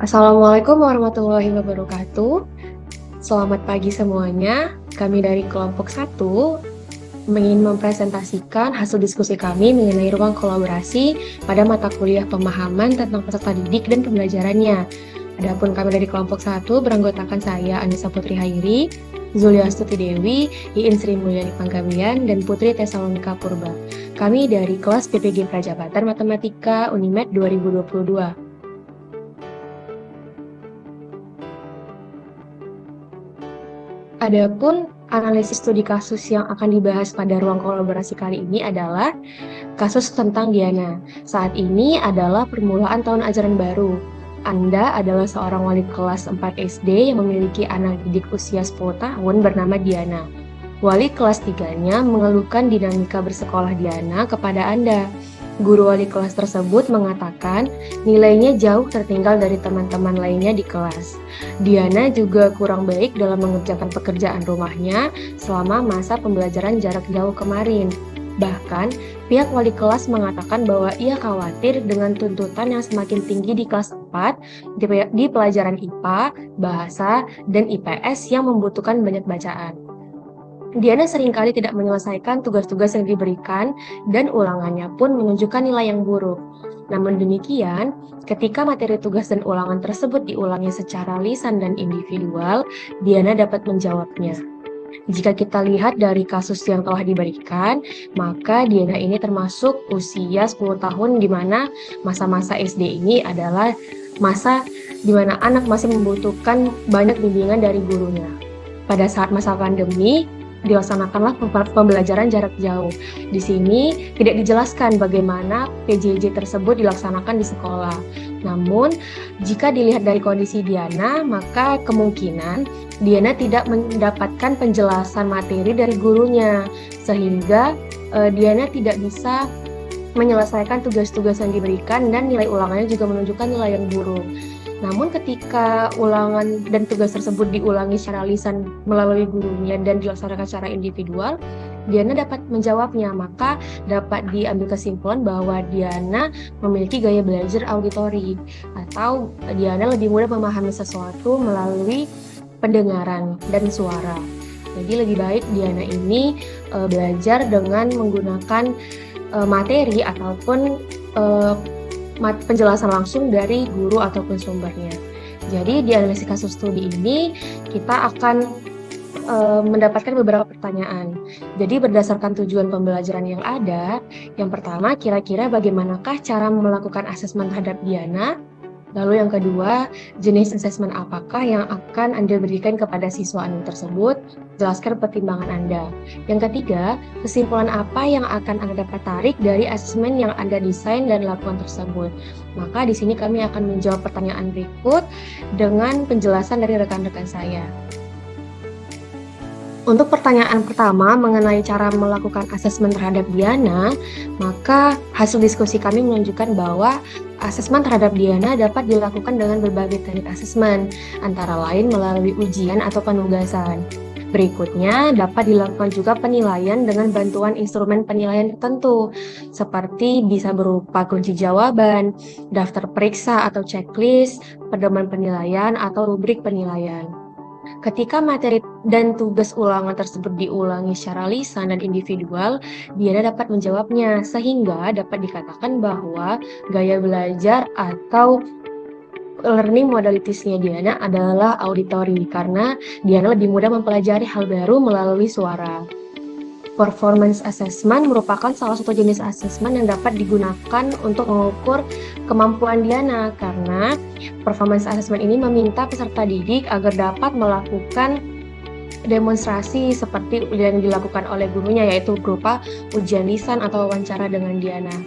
Assalamualaikum warahmatullahi wabarakatuh. Selamat pagi semuanya. Kami dari kelompok 1 ingin mempresentasikan hasil diskusi kami mengenai ruang kolaborasi pada mata kuliah pemahaman tentang peserta didik dan pembelajarannya. Adapun kami dari kelompok 1 beranggotakan saya, Anissa Putri Hairi, Zulia Astuti Dewi, Iin Sri Mulyani Panggabean, dan Putri Tesalonika Purba. Kami dari kelas PPG Prajabatan Matematika Unimed 2022. Adapun analisis studi kasus yang akan dibahas pada ruang kolaborasi kali ini adalah kasus tentang Diana. Saat ini adalah permulaan tahun ajaran baru. Anda adalah seorang wali kelas 4 SD yang memiliki anak didik usia 10 tahun bernama Diana. Wali kelas 3-nya mengeluhkan dinamika bersekolah Diana kepada Anda. Guru wali kelas tersebut mengatakan nilainya jauh tertinggal dari teman-teman lainnya di kelas. Diana juga kurang baik dalam mengerjakan pekerjaan rumahnya selama masa pembelajaran jarak jauh kemarin. Bahkan, pihak wali kelas mengatakan bahwa ia khawatir dengan tuntutan yang semakin tinggi di kelas 4 di pelajaran IPA, Bahasa, dan IPS yang membutuhkan banyak bacaan. Diana seringkali tidak menyelesaikan tugas-tugas yang diberikan dan ulangannya pun menunjukkan nilai yang buruk. Namun demikian, ketika materi tugas dan ulangan tersebut diulangi secara lisan dan individual, Diana dapat menjawabnya. Jika kita lihat dari kasus yang telah diberikan, maka Diana ini termasuk usia 10 tahun di mana masa-masa SD ini adalah masa di mana anak masih membutuhkan banyak bimbingan dari gurunya. Pada saat masa pandemi, dilaksanakanlah pembelajaran jarak jauh. Di sini tidak dijelaskan bagaimana PJJ tersebut dilaksanakan di sekolah. Namun, jika dilihat dari kondisi Diana, maka kemungkinan Diana tidak mendapatkan penjelasan materi dari gurunya, sehingga Diana tidak bisa menyelesaikan tugas-tugas yang diberikan dan nilai ulangannya juga menunjukkan nilai yang buruk. Namun ketika ulangan dan tugas tersebut diulangi secara lisan melalui gurunya dan dilaksanakan secara individual, Diana dapat menjawabnya, maka dapat diambil kesimpulan bahwa Diana memiliki gaya belajar auditori atau Diana lebih mudah memahami sesuatu melalui pendengaran dan suara. Jadi lebih baik Diana ini belajar dengan menggunakan materi ataupun penjelasan langsung dari guru ataupun sumbernya. Jadi di analisis kasus studi ini kita akan mendapatkan beberapa pertanyaan. Jadi berdasarkan tujuan pembelajaran yang ada, yang pertama kira-kira bagaimanakah cara melakukan asesmen terhadap Diana? Lalu yang kedua, jenis asesmen apakah yang akan Anda berikan kepada siswa Anda tersebut? Jelaskan pertimbangan Anda. Yang ketiga, kesimpulan apa yang akan Anda dapat tarik dari asesmen yang Anda desain dan lakukan tersebut? Maka di sini kami akan menjawab pertanyaan berikut dengan penjelasan dari rekan-rekan saya. Untuk pertanyaan pertama mengenai cara melakukan asesmen terhadap Diana, maka hasil diskusi kami menunjukkan bahwa asesmen terhadap Diana dapat dilakukan dengan berbagai teknik asesmen, antara lain melalui ujian atau penugasan. Berikutnya, dapat dilakukan juga penilaian dengan bantuan instrumen penilaian tertentu, seperti bisa berupa kunci jawaban, daftar periksa atau checklist, pedoman penilaian, atau rubrik penilaian. Ketika materi dan tugas ulangan tersebut diulangi secara lisan dan individual, Diana dapat menjawabnya, sehingga dapat dikatakan bahwa gaya belajar atau learning modalities-nya Diana adalah auditory, karena Diana lebih mudah mempelajari hal baru melalui suara. Performance assessment merupakan salah satu jenis assessment yang dapat digunakan untuk mengukur kemampuan Diana, karena performance assessment ini meminta peserta didik agar dapat melakukan demonstrasi seperti yang dilakukan oleh gurunya, yaitu berupa ujian lisan atau wawancara dengan Diana.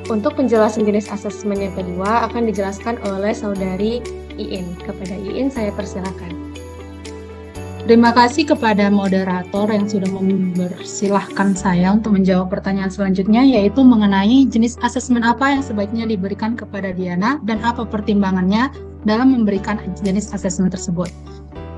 Untuk penjelasan jenis asesmen yang kedua akan dijelaskan oleh saudari Iin. Kepada Iin saya persilakan. Terima kasih kepada moderator yang sudah mempersilahkan saya untuk menjawab pertanyaan selanjutnya, yaitu mengenai jenis asesmen apa yang sebaiknya diberikan kepada Diana dan apa pertimbangannya dalam memberikan jenis asesmen tersebut.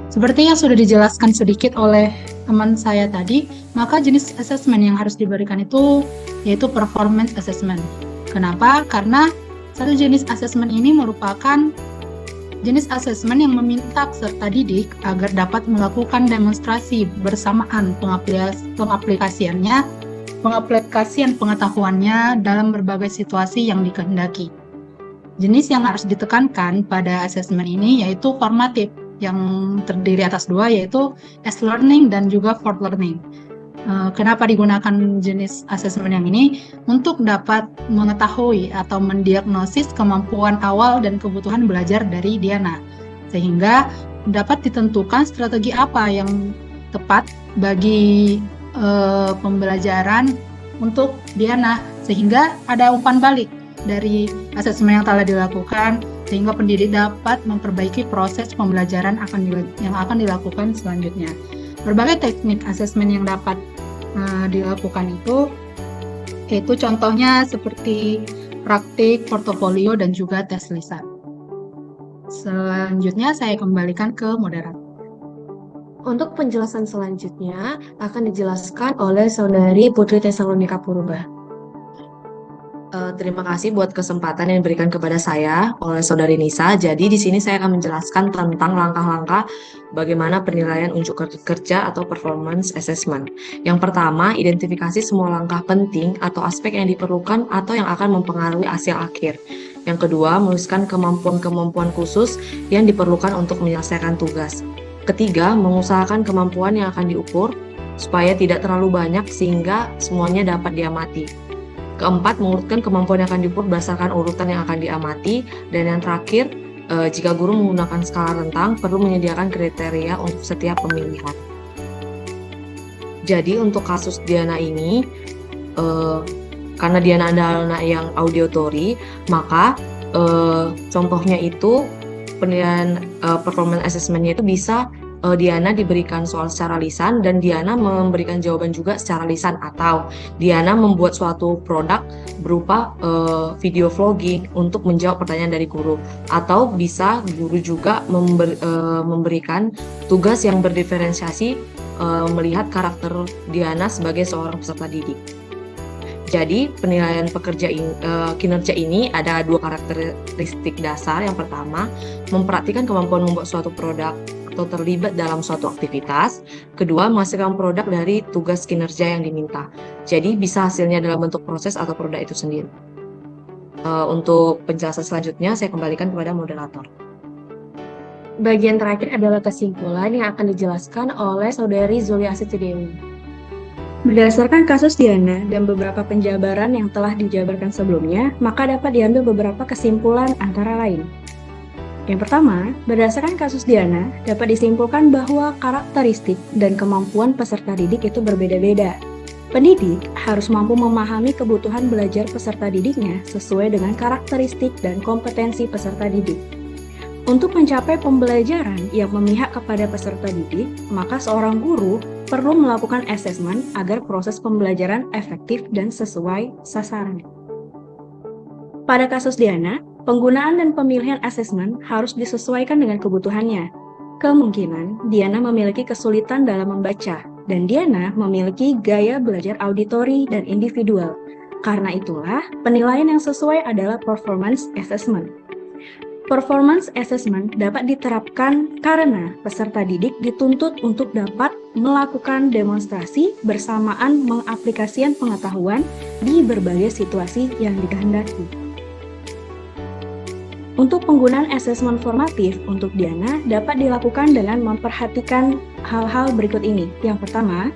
Seperti yang sudah dijelaskan sedikit oleh teman saya tadi, maka jenis asesmen yang harus diberikan itu yaitu performance assessment. Kenapa? Karena satu jenis asesmen ini merupakan jenis asesmen yang meminta peserta didik agar dapat melakukan demonstrasi bersamaan pengaplikasian pengetahuannya dalam berbagai situasi yang dikehendaki. Jenis yang harus ditekankan pada asesmen ini yaitu formatif, yang terdiri atas dua, yaitu S-learning dan juga for learning. Kenapa digunakan jenis asesmen yang ini? Untuk dapat mengetahui atau mendiagnosis kemampuan awal dan kebutuhan belajar dari Diana, sehingga dapat ditentukan strategi apa yang tepat bagi pembelajaran untuk Diana, sehingga ada umpan balik dari asesmen yang telah dilakukan, sehingga pendidik dapat memperbaiki proses pembelajaran yang akan dilakukan selanjutnya. Berbagai teknik asesmen yang dapat dilakukan yaitu contohnya seperti praktik, portofolio, dan juga tes lisan. Selanjutnya saya kembalikan ke moderator. Untuk penjelasan selanjutnya akan dijelaskan oleh Saudari Putri Tesalonika Purba. Terima kasih buat kesempatan yang diberikan kepada saya oleh Saudari Nisa. Jadi di sini saya akan menjelaskan tentang langkah-langkah bagaimana penilaian unjuk kerja atau performance assessment. Yang pertama, identifikasi semua langkah penting atau aspek yang diperlukan atau yang akan mempengaruhi hasil akhir. Yang kedua, menuliskan kemampuan-kemampuan khusus yang diperlukan untuk menyelesaikan tugas. Ketiga, mengusahakan kemampuan yang akan diukur supaya tidak terlalu banyak sehingga semuanya dapat diamati. Keempat, mengurutkan kemampuan yang akan diukur berdasarkan urutan yang akan diamati. Dan yang terakhir, jika guru menggunakan skala rentang, perlu menyediakan kriteria untuk setiap pemilihan. Jadi untuk kasus Diana ini, karena Diana adalah anak yang auditori, maka contohnya itu penilaian performance assessment-nya itu bisa Diana diberikan soal secara lisan dan Diana memberikan jawaban juga secara lisan, atau Diana membuat suatu produk berupa video vlogging untuk menjawab pertanyaan dari guru, atau bisa guru juga memberikan tugas yang berdiferensiasi melihat karakter Diana sebagai seorang peserta didik. Jadi penilaian kinerja ini ada dua karakteristik dasar. Yang pertama, memperhatikan kemampuan membuat suatu produk atau terlibat dalam suatu aktivitas. Kedua, menghasilkan produk dari tugas kinerja yang diminta. Jadi bisa hasilnya dalam bentuk proses atau produk itu sendiri. Untuk penjelasan selanjutnya saya kembalikan kepada moderator. Bagian terakhir adalah kesimpulan yang akan dijelaskan oleh Saudari Zulia Sitidewi. Berdasarkan kasus Diana dan beberapa penjabaran yang telah dijabarkan sebelumnya, maka dapat diambil beberapa kesimpulan antara lain. Yang pertama, berdasarkan kasus Diana, dapat disimpulkan bahwa karakteristik dan kemampuan peserta didik itu berbeda-beda. Pendidik harus mampu memahami kebutuhan belajar peserta didiknya sesuai dengan karakteristik dan kompetensi peserta didik. Untuk mencapai pembelajaran yang memihak kepada peserta didik, maka seorang guru perlu melakukan asesmen agar proses pembelajaran efektif dan sesuai sasaran. Pada kasus Diana, penggunaan dan pemilihan asesmen harus disesuaikan dengan kebutuhannya. Kemungkinan Diana memiliki kesulitan dalam membaca, dan Diana memiliki gaya belajar auditori dan individual. Karena itulah, penilaian yang sesuai adalah performance assessment. Performance assessment dapat diterapkan karena peserta didik dituntut untuk dapat melakukan demonstrasi bersamaan mengaplikasikan pengetahuan di berbagai situasi yang dikehendaki. Untuk penggunaan asesmen formatif untuk Diana dapat dilakukan dengan memperhatikan hal-hal berikut ini. Yang pertama,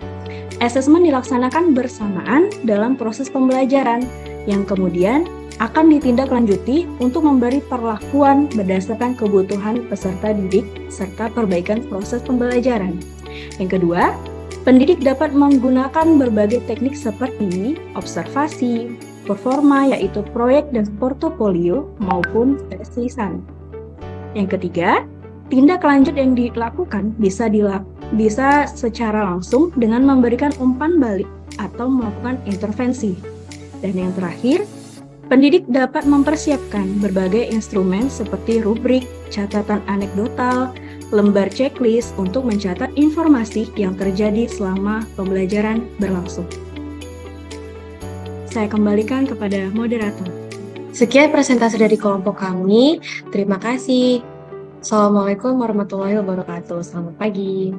asesmen dilaksanakan bersamaan dalam proses pembelajaran, yang kemudian akan ditindaklanjuti untuk memberi perlakuan berdasarkan kebutuhan peserta didik serta perbaikan proses pembelajaran. Yang kedua, pendidik dapat menggunakan berbagai teknik seperti observasi, performa yaitu proyek dan portofolio maupun tes lisan. Yang ketiga, tindak lanjut yang dilakukan bisa secara langsung dengan memberikan umpan balik atau melakukan intervensi. Dan yang terakhir, pendidik dapat mempersiapkan berbagai instrumen seperti rubrik, catatan anekdotal, lembar checklist untuk mencatat informasi yang terjadi selama pembelajaran berlangsung. Saya kembalikan kepada moderator. Sekian presentasi dari kelompok kami. Terima kasih. Assalamualaikum warahmatullahi wabarakatuh. Selamat pagi.